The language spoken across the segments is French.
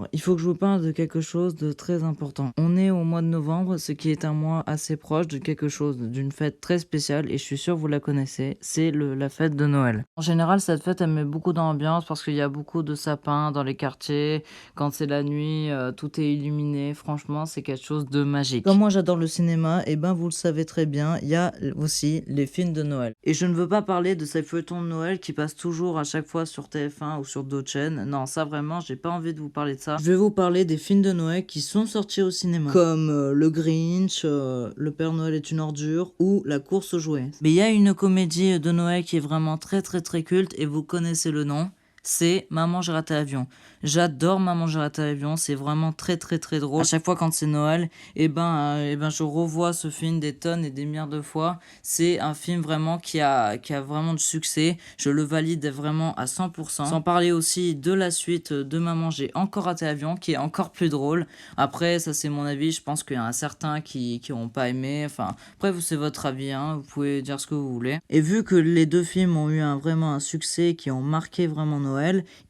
Alors, il faut que je vous parle de quelque chose de très important. On est au mois de novembre, ce qui est un mois assez proche de quelque chose, d'une fête très spéciale, et je suis sûr que vous la connaissez, c'est la fête de Noël. En général, cette fête, elle met beaucoup d'ambiance parce qu'il y a beaucoup de sapins dans les quartiers. Quand c'est la nuit, tout est illuminé. Franchement, c'est quelque chose de magique. Comme moi, j'adore le cinéma, et ben vous le savez très bien, il y a aussi les films de Noël. Et je ne veux pas parler de ces feuilletons de Noël qui passent toujours à chaque fois sur TF1 ou sur d'autres chaînes. Non, ça vraiment, j'ai pas envie de vous parler de ça. Je vais vous parler des films de Noël qui sont sortis au cinéma, comme Le Grinch, Le Père Noël est une ordure ou La course aux jouets. Mais il y a une comédie de Noël qui est vraiment très très très culte et vous connaissez le nom. C'est Maman j'ai raté l'avion. J'adore Maman j'ai raté l'avion, c'est vraiment très très très drôle. À chaque fois quand c'est Noël, je revois ce film des tonnes et des milliards de fois. C'est un film vraiment qui a vraiment de succès. Je le valide vraiment à 100%. Sans parler aussi de la suite de Maman j'ai encore raté l'avion, qui est encore plus drôle. Après, ça c'est mon avis, je pense qu'il y en a certains qui n'ont pas aimé. Enfin, après, c'est votre avis, hein. Vous pouvez dire ce que vous voulez. Et vu que les deux films ont eu vraiment un succès, qui ont marqué vraiment Noël,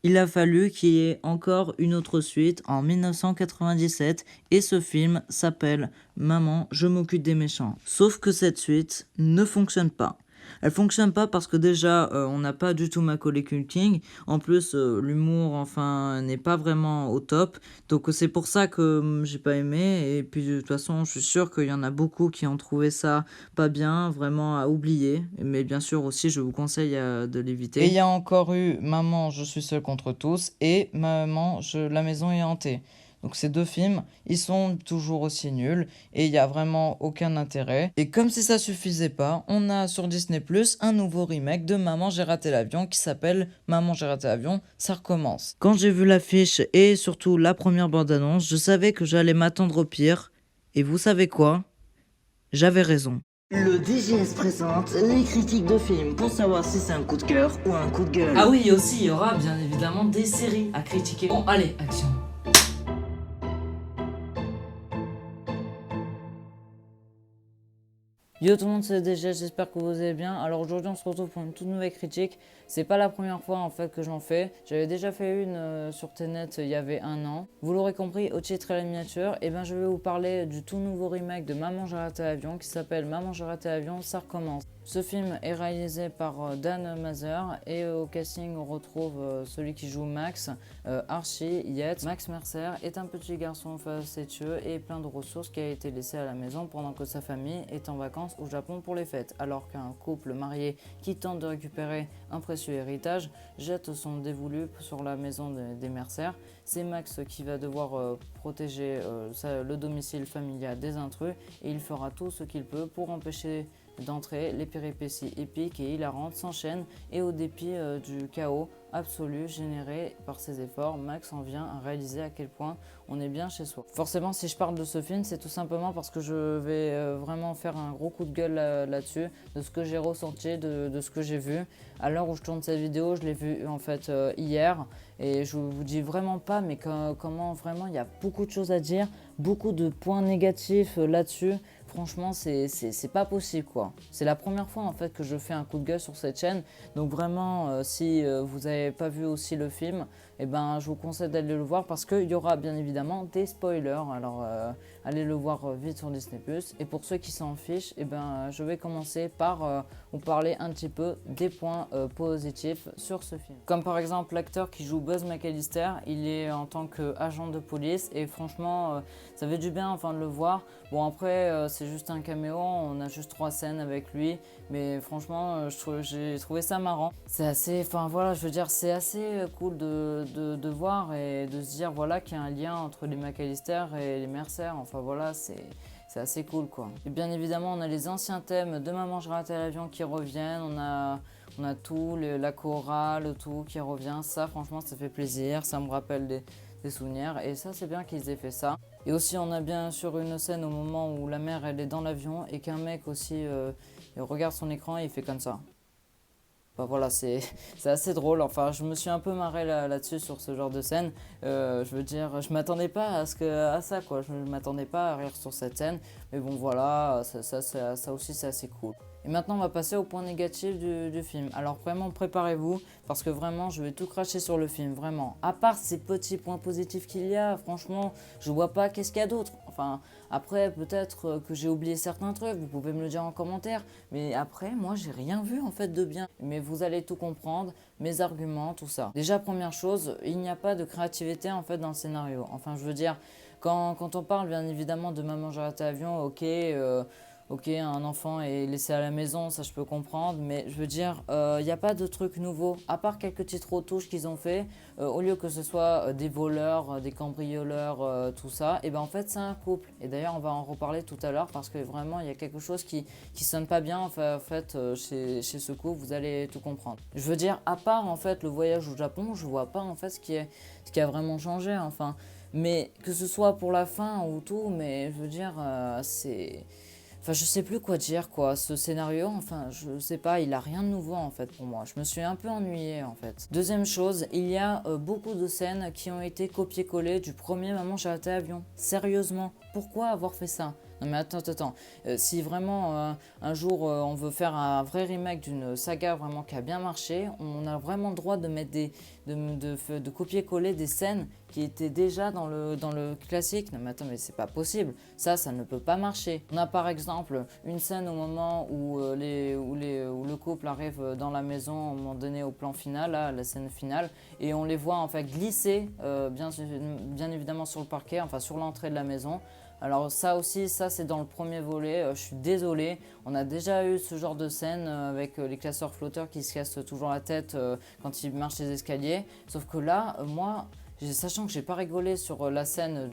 il a fallu qu'il y ait encore une autre suite en 1997 et ce film s'appelle Maman, je m'occupe des méchants. Sauf que cette suite ne fonctionne pas. Elle fonctionne pas parce que déjà on n'a pas du tout Macaulay Culkin. En plus l'humour n'est pas vraiment au top. Donc c'est pour ça que j'ai pas aimé. Et puis de toute façon je suis sûr qu'il y en a beaucoup qui ont trouvé ça pas bien, vraiment à oublier. Mais bien sûr aussi je vous conseille de l'éviter. Et il y a encore eu Maman je suis seul contre tous et Maman la maison est hantée. Donc ces deux films, ils sont toujours aussi nuls et il n'y a vraiment aucun intérêt. Et comme si ça suffisait pas, on a sur Disney+ un nouveau remake de Maman j'ai raté l'avion qui s'appelle Maman j'ai raté l'avion, ça recommence. Quand j'ai vu l'affiche et surtout la première bande-annonce, je savais que j'allais m'attendre au pire. Et vous savez quoi? J'avais raison. Le DGS présente les critiques de films pour savoir si c'est un coup de cœur ou un coup de gueule. Ah oui, et aussi il y aura bien évidemment des séries à critiquer. Bon, allez, action. Yo tout le monde, c'est DG, j'espère que vous allez bien. Alors aujourd'hui on se retrouve pour une toute nouvelle critique. C'est pas la première fois en fait que j'en fais. J'avais déjà fait une sur Tenet il y avait un an. Vous l'aurez compris, au titre et à la miniature, et je vais vous parler du tout nouveau remake de Maman j'ai raté l'avion qui s'appelle Maman j'ai raté l'avion, ça recommence. Ce film est réalisé par Dan Mazer et au casting on retrouve celui qui joue Max, Archie, Yates. Max Mercer est un petit garçon facétieux et plein de ressources qui a été laissé à la maison pendant que sa famille est en vacances au Japon pour les fêtes, alors qu'un couple marié qui tente de récupérer un précieux héritage jette son dévolu sur la maison des Mercer. C'est Max qui va devoir protéger le domicile familial des intrus et il fera tout ce qu'il peut pour empêcher d'entrer. Les péripéties épiques et hilarantes s'enchaînent et au dépit du chaos absolu généré par ses efforts, Max en vient à réaliser à quel point on est bien chez soi. Forcément, si je parle de ce film, c'est tout simplement parce que je vais vraiment faire un gros coup de gueule là-dessus, de ce que j'ai ressenti, de ce que j'ai vu. À l'heure où je tourne cette vidéo, je l'ai vu en fait hier et je vous dis vraiment pas, mais comment vraiment il y a beaucoup de choses à dire, beaucoup de points négatifs là-dessus. Franchement, c'est pas possible quoi. C'est la première fois en fait que je fais un coup de gueule sur cette chaîne. Donc vraiment, si vous n'avez pas vu aussi le film, je vous conseille d'aller le voir parce qu'il y aura bien évidemment des spoilers. Alors allez le voir vite sur Disney+. Et pour ceux qui s'en fichent, je vais commencer par vous parler un petit peu des points positifs sur ce film. Comme par exemple l'acteur qui joue Buzz McAllister, il est en tant qu'agent de police et franchement ça fait du bien enfin de le voir. Bon après c'est juste un caméo, on a juste 3 scènes avec lui, mais franchement j'ai trouvé ça marrant. C'est assez, c'est assez cool de voir et de se dire voilà qu'il y a un lien entre les McAllister et les Mercer, enfin voilà c'est assez cool quoi. Et bien évidemment on a les anciens thèmes de Maman j'ai raté l'avion qui reviennent, on a tout, la chorale, tout qui revient, ça franchement ça fait plaisir, ça me rappelle des souvenirs et ça c'est bien qu'ils aient fait ça. Et aussi on a bien sûr une scène au moment où la mère elle est dans l'avion et qu'un mec aussi il regarde son écran et il fait comme ça. Voilà, c'est assez drôle, enfin je me suis un peu marré là-dessus sur ce genre de scène, je m'attendais pas à ça quoi, je m'attendais pas à rire sur cette scène, mais bon voilà, ça aussi c'est assez cool. Et maintenant, on va passer au point négatif du film. Alors vraiment, préparez-vous, parce que vraiment, je vais tout cracher sur le film, vraiment. À part ces petits points positifs qu'il y a, franchement, je vois pas qu'est-ce qu'il y a d'autre. Enfin, après, peut-être que j'ai oublié certains trucs, vous pouvez me le dire en commentaire. Mais après, moi, j'ai rien vu en fait de bien. Mais vous allez tout comprendre, mes arguments, tout ça. Déjà, première chose, il n'y a pas de créativité en fait dans le scénario. Enfin, je veux dire, quand on parle bien évidemment de Maman j'ai raté l'avion, ok, un enfant est laissé à la maison, ça je peux comprendre, mais je veux dire, il n'y a pas de truc nouveau, à part quelques petites retouches qu'ils ont fait, au lieu que ce soit des voleurs, des cambrioleurs, tout ça, et ben en fait c'est un couple. Et d'ailleurs on va en reparler tout à l'heure parce que vraiment il y a quelque chose qui sonne pas bien en fait, chez ce couple, vous allez tout comprendre. Je veux dire, à part en fait le voyage au Japon, je vois pas en fait ce qui a vraiment changé, enfin, mais que ce soit pour la fin ou tout, mais je veux dire, c'est... Enfin, je sais plus quoi dire, quoi. Ce scénario, enfin, je sais pas, il a rien de nouveau, en fait, pour moi. Je me suis un peu ennuyée, en fait. Deuxième chose, il y a beaucoup de scènes qui ont été copiées-collées du premier Maman j'ai raté l'avion. Sérieusement, pourquoi avoir fait ça? Non mais attends. Si vraiment un jour on veut faire un vrai remake d'une saga vraiment qui a bien marché, on a vraiment le droit de mettre de copier-coller des scènes qui étaient déjà dans le classique. Non mais attends, mais c'est pas possible. Ça ne peut pas marcher. On a par exemple une scène au moment où le couple arrive dans la maison, au moment donné au plan final, là, la scène finale, et on les voit en fait glisser bien évidemment sur le parquet, enfin sur l'entrée de la maison. Alors ça aussi, ça c'est dans le premier volet, je suis désolé, on a déjà eu ce genre de scène avec les classeurs flotteurs qui se cassent toujours la tête quand ils marchent les escaliers, sauf que là, moi, sachant que j'ai pas rigolé sur la scène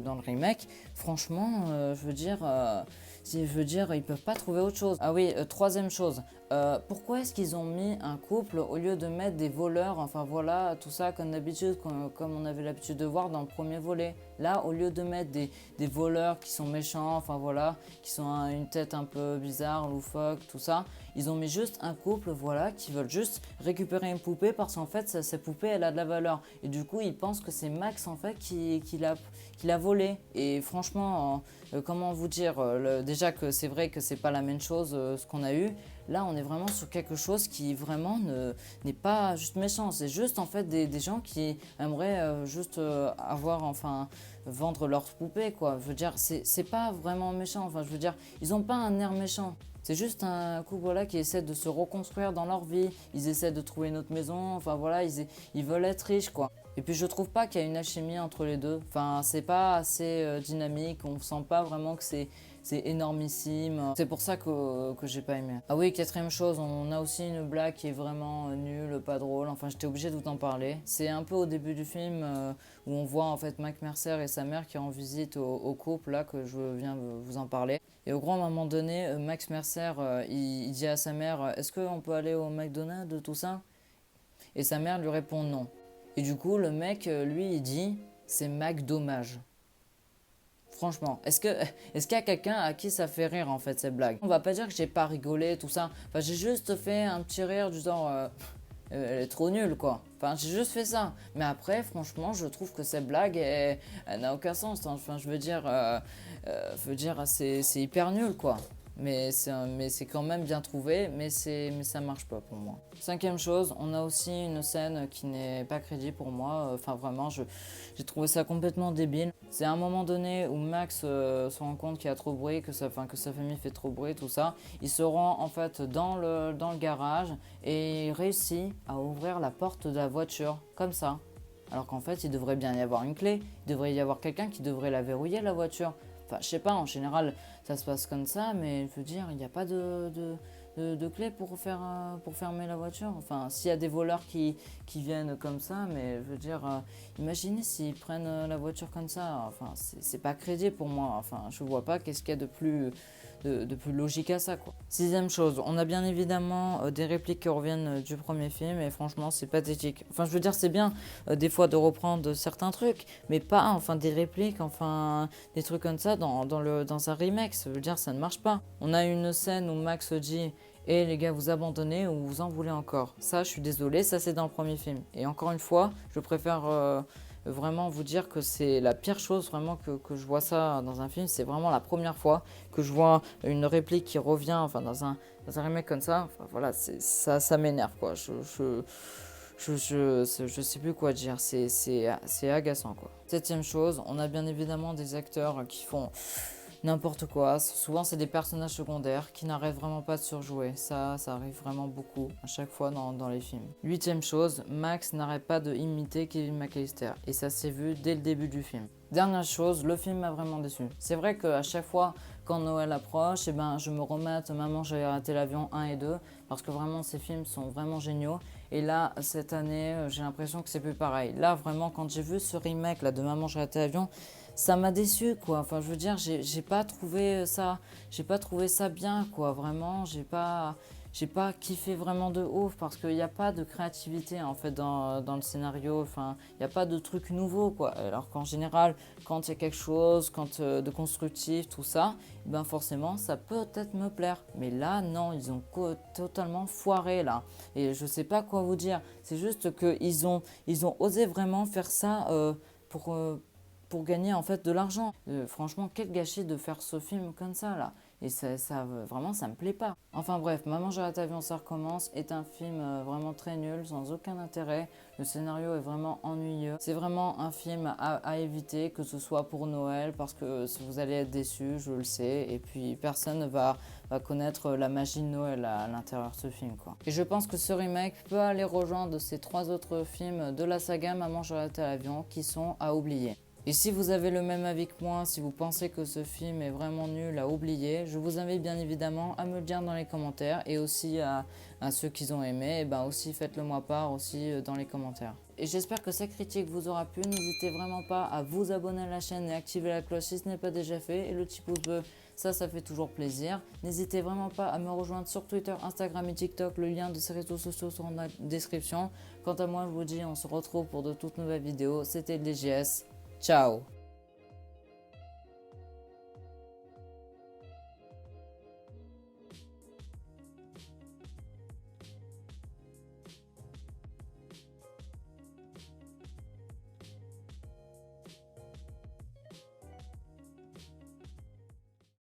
dans le remake, franchement, je veux dire, ils peuvent pas trouver autre chose. Ah oui, troisième chose, pourquoi est-ce qu'ils ont mis un couple au lieu de mettre des voleurs, enfin voilà, tout ça comme d'habitude, comme on avait l'habitude de voir dans le premier volet. Là, au lieu de mettre des voleurs qui sont méchants, enfin voilà, qui sont une tête un peu bizarre, loufoque, tout ça, ils ont mis juste un couple, voilà, qui veulent juste récupérer une poupée parce qu'en fait, cette poupée, elle a de la valeur. Et du coup, ils pensent que c'est Max, en fait, qui l'a volée. Et franchement, comment vous dire, déjà que c'est vrai que c'est pas la même chose, ce qu'on a eu. Là, on est vraiment sur quelque chose qui vraiment n'est pas juste méchant. C'est juste en fait des gens qui aimeraient juste avoir, enfin, vendre leurs poupées, quoi. Je veux dire, c'est pas vraiment méchant. Enfin, je veux dire, ils ont pas un air méchant. C'est juste un couple voilà, qui essaie de se reconstruire dans leur vie. Ils essaient de trouver une autre maison. Enfin voilà, ils veulent être riches, quoi. Et puis je trouve pas qu'il y a une alchimie entre les deux. Enfin, c'est pas assez dynamique. On sent pas vraiment que c'est énormissime. C'est pour ça que j'ai pas aimé. Ah oui, quatrième chose, on a aussi une blague qui est vraiment nulle, pas drôle. Enfin, j'étais obligée de vous en parler. C'est un peu au début du film où on voit en fait Mac Mercer et sa mère qui rendent visite au couple, là, que je viens vous en parler. Et au grand moment donné, Max Mercer, il dit à sa mère, est-ce qu'on peut aller au McDonald's, tout ça? Et sa mère lui répond non. Et du coup, le mec, lui, il dit, c'est Mac dommage. Franchement, est-ce qu'il y a quelqu'un à qui ça fait rire en fait cette blague? On va pas dire que j'ai pas rigolé, tout ça. Enfin, j'ai juste fait un petit rire du genre, elle est trop nulle quoi. Enfin, j'ai juste fait ça. Mais après, franchement, je trouve que cette blague, elle n'a aucun sens. Enfin, je veux dire, c'est hyper nul quoi. Mais c'est quand même bien trouvé, mais ça marche pas pour moi. Cinquième chose, on a aussi une scène qui n'est pas crédible pour moi. Enfin vraiment, j'ai trouvé ça complètement débile. C'est à un moment donné où Max se rend compte qu'il y a trop de bruit, que sa famille fait trop de bruit, tout ça. Il se rend en fait dans le garage et il réussit à ouvrir la porte de la voiture, comme ça. Alors qu'en fait, il devrait bien y avoir une clé. Il devrait y avoir quelqu'un qui devrait la verrouiller, la voiture. Enfin, je sais pas, en général, ça se passe comme ça, mais je veux dire, il n'y a pas de clé pour fermer la voiture. Enfin, s'il y a des voleurs qui viennent comme ça, mais je veux dire, imaginez s'ils prennent la voiture comme ça. Enfin, c'est pas crédible pour moi. Enfin, je vois pas qu'est-ce qu'il y a de plus logique à ça, quoi. Sixième chose, on a bien évidemment des répliques qui reviennent du premier film et franchement c'est pathétique. Enfin je veux dire c'est bien des fois de reprendre certains trucs, mais pas enfin des répliques, enfin des trucs comme ça dans un remake, ça veut dire ça ne marche pas. On a une scène où Max dit et les gars, vous abandonnez ou vous en voulez encore. Ça, je suis désolée, ça c'est dans le premier film. Et encore une fois, je préfère vraiment vous dire que c'est la pire chose vraiment que je vois ça dans un film. C'est vraiment la première fois que je vois une réplique qui revient enfin, dans un remake comme ça. Enfin, voilà, ça m'énerve quoi. Je sais plus quoi dire, c'est agaçant quoi. Septième chose, on a bien évidemment des acteurs qui font n'importe quoi. Souvent c'est des personnages secondaires qui n'arrêtent vraiment pas de surjouer. Ça arrive vraiment beaucoup à chaque fois dans les films. Huitième chose, Max n'arrête pas de imiter Kevin McAllister et ça s'est vu dès le début du film. Dernière chose, le film m'a vraiment déçu. C'est vrai qu'à chaque fois quand Noël approche, je me remette Maman j'avais raté l'avion 1 et 2 parce que vraiment ces films sont vraiment géniaux. Et là, cette année, j'ai l'impression que c'est plus pareil. Là, vraiment, quand j'ai vu ce remake là, de Maman j'ai raté l'avion, ça m'a déçu quoi. Enfin, je veux dire, j'ai pas trouvé ça bien quoi. Vraiment, j'ai pas kiffé vraiment de ouf parce qu'il n'y a pas de créativité en fait dans le scénario. Enfin, il n'y a pas de truc nouveau quoi. Alors qu'en général, quand il y a quelque chose, de constructif, tout ça, ben forcément, ça peut peut-être me plaire. Mais là, non, ils ont totalement foiré là. Et je sais pas quoi vous dire. C'est juste qu'ils ont osé vraiment faire ça pour gagner en fait de l'argent. Franchement, quel gâchis de faire ce film comme ça là. Et vraiment, ça me plaît pas. Enfin bref, Maman j'ai raté l'avion, ça recommence est un film vraiment très nul, sans aucun intérêt. Le scénario est vraiment ennuyeux. C'est vraiment un film à éviter, que ce soit pour Noël, parce que vous allez être déçus, je le sais. Et puis personne ne va connaître la magie de Noël à l'intérieur de ce film quoi. Et je pense que ce remake peut aller rejoindre ces 3 autres films de la saga Maman j'ai raté l'avion qui sont à oublier. Et si vous avez le même avis que moi, si vous pensez que ce film est vraiment nul à oublier, je vous invite bien évidemment à me le dire dans les commentaires et aussi à ceux qui ont aimé, et ben aussi faites-le moi part aussi dans les commentaires. Et j'espère que cette critique vous aura plu, n'hésitez vraiment pas à vous abonner à la chaîne et activer la cloche si ce n'est pas déjà fait, et le petit pouce bleu, ça fait toujours plaisir. N'hésitez vraiment pas à me rejoindre sur Twitter, Instagram et TikTok, le lien de ces réseaux sociaux sont dans la description. Quant à moi, je vous dis, on se retrouve pour de toutes nouvelles vidéos, c'était DGS. Ciao